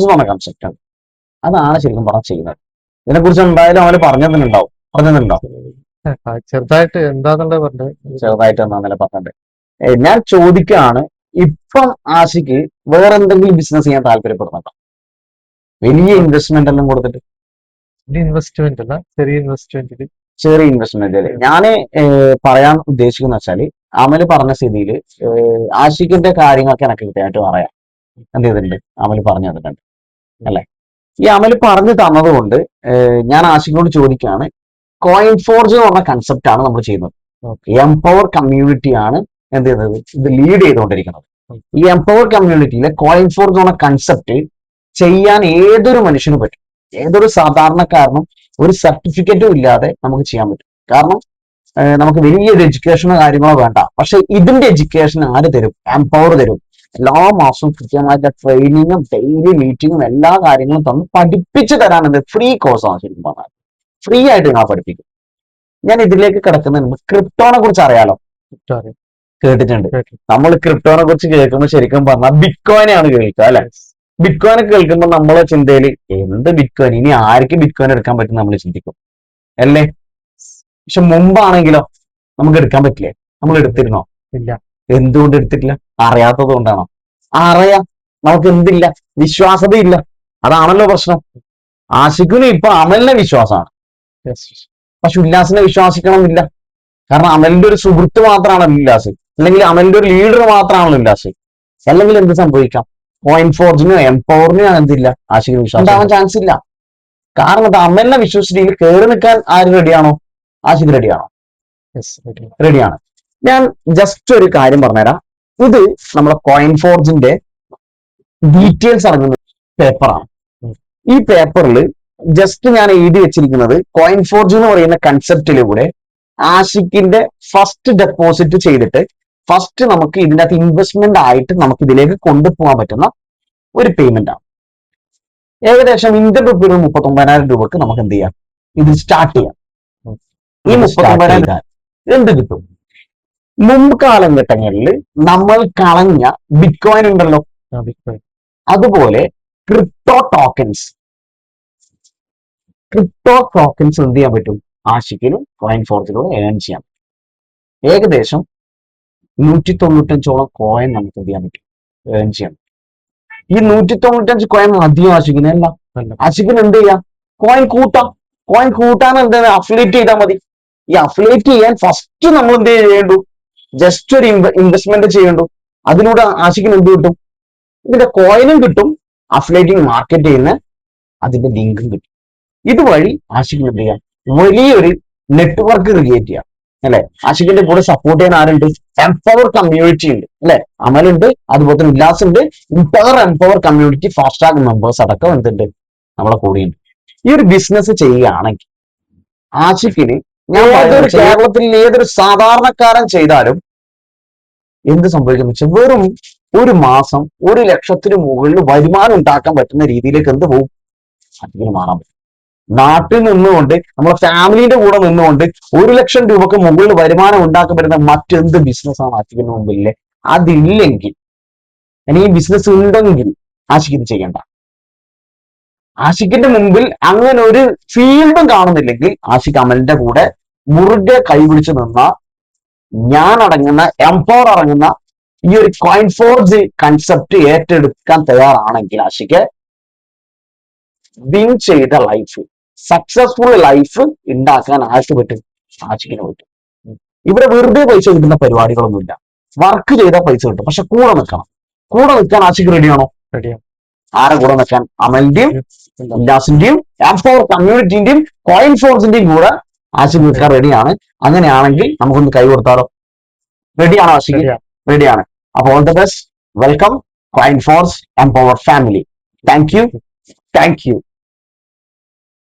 പറഞ്ഞ കൺസെപ്റ്റ് ആണ്. അതാണ് ശരിക്കും പറഞ്ഞാൽ ചെയ്യുന്നത്. ഇതിനെക്കുറിച്ച് എന്തായാലും അവര് പറഞ്ഞതിനുണ്ടാവും. ചെറുതായിട്ട് എന്താന്നുള്ളത് പറഞ്ഞത്. ചെറുതായിട്ട് എന്നാന്നല്ലേ പറഞ്ഞത്. ഞാൻ ചോദിക്കുകയാണ്, ഇപ്പം ആശിക്ക് വേറെ എന്തെങ്കിലും ബിസിനസ് ചെയ്യാൻ താല്പര്യപ്പെടുന്നുണ്ടോ? വലിയ ഇൻവെസ്റ്റ്മെന്റ് എല്ലാം കൊടുത്തിട്ട്. ഇൻവെസ്റ്റ്മെന്റ് അല്ല, ചെറിയ ഇൻവെസ്റ്റ്മെന്റിൽ. ചെറിയ ഇൻവെസ്റ്റ്മെന്റ് അല്ലേ? ഞാന് പറയാൻ ഉദ്ദേശിക്കുന്ന വെച്ചാല്, അമല് പറഞ്ഞ സ്ഥിതിയിൽ ആഷിഖിന്റെ കാര്യങ്ങളൊക്കെ എനിക്ക് കൃത്യമായിട്ട് പറയാം. എന്ത് ചെയ്തിട്ടുണ്ട്? അമല് പറഞ്ഞു തന്നിട്ടുണ്ട് അല്ലെ? ഈ അമല് പറഞ്ഞു തന്നതുകൊണ്ട് ഞാൻ ആഷിഖിനോട് ചോദിക്കുകയാണ്, കോയിൻ ഫോർജ് എന്ന് പറഞ്ഞ കൺസെപ്റ്റ് ആണ് നമ്മൾ ചെയ്യുന്നത്. എംപവർ കമ്മ്യൂണിറ്റി ആണ് എന്ത് ചെയ്യുന്നത്? ഇത് ലീഡ് ചെയ്തുകൊണ്ടിരിക്കുന്നത്. ഈ എംപവർ കമ്മ്യൂണിറ്റിയിലെ കോയിൻ ഫോർജ് എന്ന കൺസെപ്റ്റ് ചെയ്യാൻ ഏതൊരു മനുഷ്യനും പറ്റും. ഏതൊരു സാധാരണക്കാരനും ഒരു സർട്ടിഫിക്കറ്റും ഇല്ലാതെ നമുക്ക് ചെയ്യാൻ പറ്റും. കാരണം നമുക്ക് വലിയൊരു എഡ്യൂക്കേഷനോ കാര്യങ്ങളോ വേണ്ട. പക്ഷെ ഇതിന്റെ എഡ്യൂക്കേഷൻ ആര് തരും? എംപവർ തരും. എല്ലാ മാസവും കൃത്യമായിട്ട് ട്രെയിനിങ്ങും ഡെയിലി മീറ്റിങ്ങും എല്ലാ കാര്യങ്ങളും തന്ന് പഠിപ്പിച്ചു തരാനുണ്ട്. ഫ്രീ കോഴ്സാണ് ശരിക്കും പറഞ്ഞാൽ. ഫ്രീ ആയിട്ട് ഞാൻ പഠിപ്പിക്കും. ഞാൻ ഇതിലേക്ക് കിടക്കുന്നതിന് ക്രിപ്റ്റോനെ കുറിച്ച് അറിയാലോ? കേട്ടിട്ടുണ്ട്. നമ്മൾ ക്രിപ്റ്റോനെ കുറിച്ച് കേൾക്കുമ്പോൾ ശരിക്കും പറഞ്ഞാൽ ബിറ്റ്കോയിനെയാണ് കേൾക്കുക അല്ലെ? ബിറ്റ്കോയിനെ കേൾക്കുമ്പോൾ നമ്മളെ ചിന്തയിൽ എന്ത് ബിറ്റ്കോയിൻ, ഇനി ആർക്ക് ബിറ്റ്കോയിൻ എടുക്കാൻ പറ്റും നമ്മൾ ചിന്തിക്കും അല്ലേ? പക്ഷെ മുമ്പാണെങ്കിലോ നമുക്ക് എടുക്കാൻ പറ്റില്ലേ? നമ്മൾ എടുത്തിരുന്നോ? ഇല്ല. എന്തുകൊണ്ട് എടുത്തിട്ടില്ല? അറിയാത്തത് കൊണ്ടാണോ? അറിയാം, നമുക്ക് എന്തില്ല? വിശ്വാസത ഇല്ല. അതാണല്ലോ പ്രശ്നം. ആഷിഖിന് ഇപ്പൊ അമലിനെ വിശ്വാസമാണ്, പക്ഷെ ഉല്ലാസിനെ വിശ്വസിക്കണമെന്നില്ല. കാരണം അമലിന്റെ ഒരു സുഹൃത്ത് മാത്രമാണല്ലോ ഉല്ലാസ്, അല്ലെങ്കിൽ അമലിന്റെ ഒരു ലീഡർ മാത്രമാണല്ലോ ഉല്ലാസ്. അല്ലെങ്കിൽ എന്ത് സംഭവിക്കാം? കോയിൻ ഫോർജിനോ എംപവറിനോ എന്തില്ല? ആഷിഖിന് വിശ്വാസം ഉണ്ടാവാൻ ചാൻസ് ഇല്ല. കാരണം അത് അമലിനെ വിശ്വസിച്ചിട്ട് കയറി നിൽക്കാൻ ആര് റെഡിയാണോ? ആഷിഖ് റെഡിയാണോ? റെഡിയാണ്. ഞാൻ ജസ്റ്റ് ഒരു കാര്യം പറഞ്ഞുതരാം. ഇത് നമ്മളെ കോയിൻ ഫോർജിന്റെ ഡീറ്റെയിൽസ് അടങ്ങുന്ന പേപ്പറാണ്. ഈ പേപ്പറിൽ ജസ്റ്റ് ഞാൻ എഴുതി വെച്ചിരിക്കുന്നത് കോയിൻ ഫോർജ് എന്ന് പറയുന്ന കൺസെപ്റ്റിലൂടെ ആഷിഖിന്റെ ഫസ്റ്റ് ഡെപ്പോസിറ്റ് ചെയ്തിട്ട് ഫസ്റ്റ് നമുക്ക് ഇതിന്റെ അകത്ത് ഇൻവെസ്റ്റ്മെന്റ് ആയിട്ട് നമുക്ക് ഇതിലേക്ക് കൊണ്ടുപോകാൻ പറ്റുന്ന ഒരു പേയ്മെന്റ് ആണ്. ഏകദേശം ഇന്ത്യൻ റുപ്പിയിൽ 39,000 രൂപക്ക് നമുക്ക് എന്ത് ചെയ്യാം? ഇത് സ്റ്റാർട്ട് ചെയ്യാം. ഈ 39,000 എന്ത് കിട്ടും? മുമ്പ് കാലഘട്ടങ്ങളിൽ നമ്മൾ കളഞ്ഞ ബിറ്റ്കോയിൻ ഉണ്ടല്ലോ, അതുപോലെ ക്രിപ്റ്റോ ടോക്കൻസ് എന്ത് ചെയ്യാൻ പറ്റും? ആഷിഖിന് കോയിൻ ഫോർജിലൂടെ ഏൺ ചെയ്യാൻ പറ്റും. ഏകദേശം 195ഓളം കോയിൻ നമുക്ക് എന്ത് ചെയ്യാൻ പറ്റും? ഏൺ ചെയ്യാൻ പറ്റും. ഈ 195 കോയിൻ മതിയോ ആഷിഖിന്? അല്ല. ആഷിഖിന് എന്ത് ചെയ്യാം? കോയിൻ കൂട്ടാം. കോയിൻ കൂട്ടാൻ എന്താണ്? അഫിലിയേറ്റ് ചെയ്താൽ മതി. ഈ അഫിലിയേറ്റ് ചെയ്യാൻ ഫസ്റ്റ് നമ്മൾ എന്ത് ചെയ്യേണ്ടു? ജസ്റ്റ് ഒരു ഇൻവെസ്റ്റ്മെന്റ് ചെയ്യേണ്ടു. അതിലൂടെ ആഷിഖിന് എന്ത് കിട്ടും? ഇതിന്റെ കോയിനും കിട്ടും, അഫിലിയേറ്റിംഗ് മാർക്കറ്റ് ചെയ്യുന്ന അതിന്റെ ലിങ്കും കിട്ടും. ഇതുവഴി ആഷിഖിന് എന്ത് ചെയ്യാം? വലിയൊരു നെറ്റ്വർക്ക് ക്രിയേറ്റ് ചെയ്യാം അല്ലെ? ആഷിഖിന്റെ കൂടെ സപ്പോർട്ട് ചെയ്യാൻ ആരുണ്ട്? എംപവർ കമ്മ്യൂണിറ്റി ഉണ്ട് അല്ലെ? അമലുണ്ട്, അതുപോലെ തന്നെ ഉല്ലാസ് ഉണ്ട്. Empower community fast track members അടക്കം എന്തുണ്ട്? നമ്മളെ കൂടെയുണ്ട്. ഈ ഒരു ബിസിനസ് ചെയ്യുകയാണെങ്കിൽ ആഷിഖിന് കേരളത്തിൽ ഏതൊരു സാധാരണക്കാരൻ ചെയ്താലും എന്ത് സംഭവിക്കുന്നു വെച്ചാൽ വെറും ഒരു മാസം 1,00,000 മുകളിൽ വരുമാനം ഉണ്ടാക്കാൻ പറ്റുന്ന രീതിയിലേക്ക് എന്ത് പോകും? ആഷിഖിന് മാറാൻ പറ്റും. നാട്ടിൽ നിന്നുകൊണ്ട് നമ്മളെ ഫാമിലിന്റെ കൂടെ നിന്നുകൊണ്ട് 1,00,000 രൂപക്ക് മുകളിൽ വരുമാനം ഉണ്ടാക്കാൻ പറ്റുന്ന മറ്റെന്ത് ബിസിനസ്സാണ് ആഷിഖിന് മുമ്പില്ലേ? അതില്ലെങ്കിൽ, ഈ ബിസിനസ് ഉണ്ടെങ്കിൽ ആഷിഖിന് ചെയ്യണ്ട. ആഷിഖിന്റെ മുമ്പിൽ അങ്ങനെ ഒരു ഫീൽഡും കാണുന്നില്ലെങ്കിൽ ആഷിഖ് അമലിന്റെ കൂടെ മുറുകെ കൈപിടിച്ച് നിന്ന ഞാൻ അടങ്ങുന്ന എംപവർ അടങ്ങുന്ന ഈ ഒരു കോയിൻ ഫോർജ് കൺസെപ്റ്റ് ഏറ്റെടുക്കാൻ തയ്യാറാണെങ്കിൽ ആഷിഖ് വിൻ ചെയ്ത ലൈഫ്, സക്സസ്ഫുൾ ലൈഫ് ഉണ്ടാക്കാൻ ആർക്ക് പറ്റും? ആഷിഖിന് പറ്റും. ഇവിടെ വെറുതെ പൈസ കിട്ടുന്ന പരിപാടികളൊന്നുമില്ല. വർക്ക് ചെയ്താൽ പൈസ കിട്ടും, പക്ഷെ കൂടെ നിൽക്കണം. കൂടെ നിൽക്കാൻ ആഷിഖ് റെഡിയാണോ? റെഡിയാണ്. ആരെ കൂടെ നിൽക്കാൻ? അമലിന്റെയും ഉല്ലാസിന്റെയും എംപവർ കമ്മ്യൂണിറ്റിന്റെയും കോയിൻ ഫോർജിന്റെയും കൂടെ ആഷിഖ് നിൽക്കാൻ റെഡിയാണ്. അങ്ങനെയാണെങ്കിൽ നമുക്കൊന്ന് കൈ കൊടുത്താലോ? റെഡിയാണോ ആഷിഖ്? റെഡിയാണ്. അപ്പൊ all the best. Welcome coin forge empower family. Thank you.